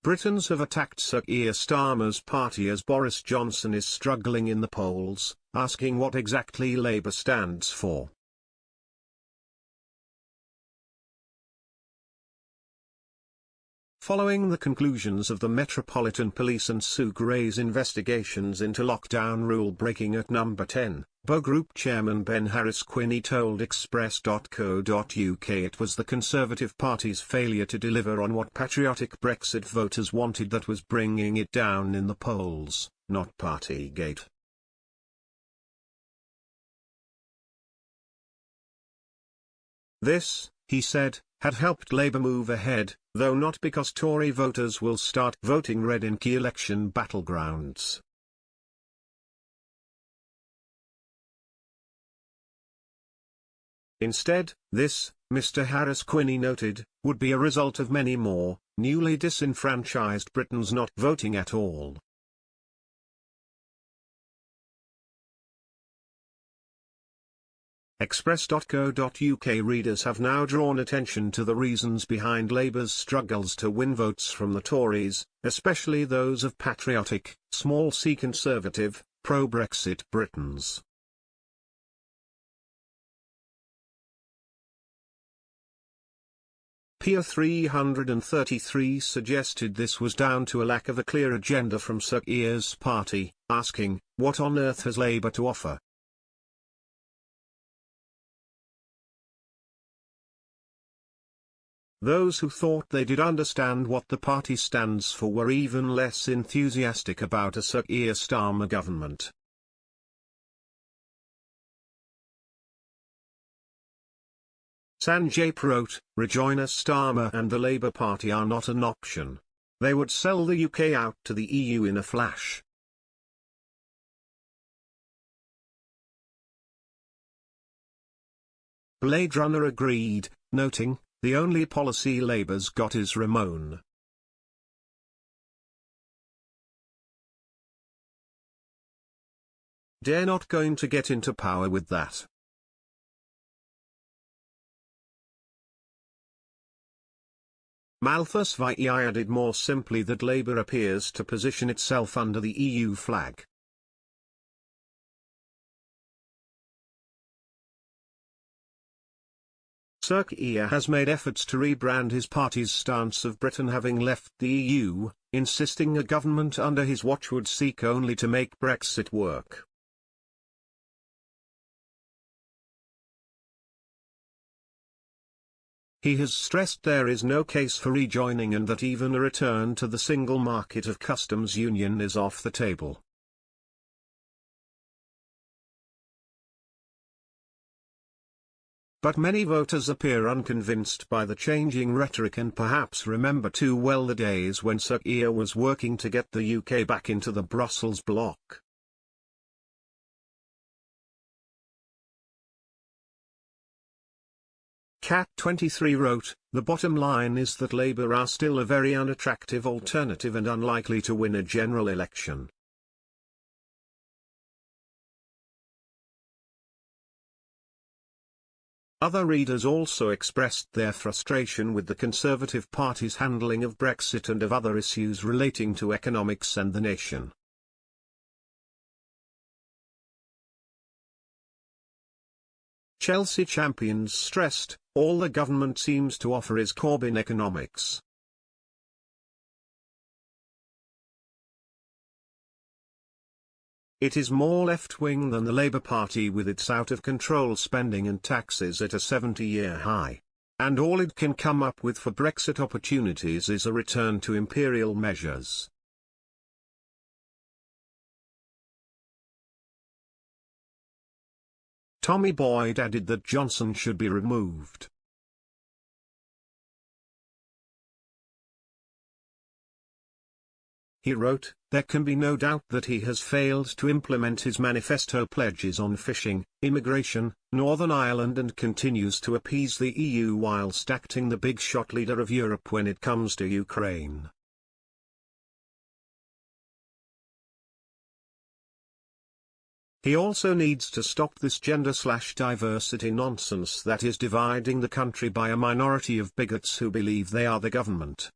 Britons have attacked Sir Keir Starmer's party as Boris Johnson is struggling in the polls, asking what exactly Labour stands for. Following the conclusions of the Metropolitan Police and Sucre's investigations into lockdown rule-breaking at Number 10, BO Group chairman Ben Harris-Quinney told Express.co.uk it was the Conservative Party's failure to deliver on what patriotic Brexit voters wanted that was bringing it down in the polls, not Partygate. This, he said, had helped Labour move ahead, though not because Tory voters will start voting red in key election battlegrounds. Instead, this, Mr Harris-Quinney noted, would be a result of many more, newly disenfranchised Britons not voting at all. Express.co.uk readers have now drawn attention to the reasons behind Labour's struggles to win votes from the Tories, especially those of patriotic, small-c conservative, pro-Brexit Britons. Pier 333 suggested this was down to a lack of a clear agenda from Sir Keir's party, asking, what on earth has Labour to offer? Those who thought they did understand what the party stands for were even less enthusiastic about a Sir Keir Starmer government. Sanjay wrote, rejoin a Starmer and the Labour Party are not an option. They would sell the UK out to the EU in a flash. Blade Runner agreed, noting, the only policy Labour's got is Ramon. They're not going to get into power with that. Malthus VI added more simply that Labour appears to position itself under the EU flag. Sir Keir has made efforts to rebrand his party's stance of Britain having left the EU, insisting a government under his watch would seek only to make Brexit work. He has stressed there is no case for rejoining and that even a return to the single market of customs union is off the table. But many voters appear unconvinced by the changing rhetoric and perhaps remember too well the days when Sir Keir was working to get the UK back into the Brussels bloc. Cat23 wrote, the bottom line is that Labour are still a very unattractive alternative and unlikely to win a general election. Other readers also expressed their frustration with the Conservative Party's handling of Brexit and of other issues relating to economics and the nation. Chelsea Champions stressed, all the government seems to offer is Corbyn economics. It is more left-wing than the Labour Party with its out-of-control spending and taxes at a 70-year high. And all it can come up with for Brexit opportunities is a return to imperial measures. Tommy Boyd added that Johnson should be removed. He wrote, there can be no doubt that he has failed to implement his manifesto pledges on fishing, immigration, Northern Ireland and continues to appease the EU whilst acting the big shot leader of Europe when it comes to Ukraine. He also needs to stop this gender/diversity nonsense that is dividing the country by a minority of bigots who believe they are the government.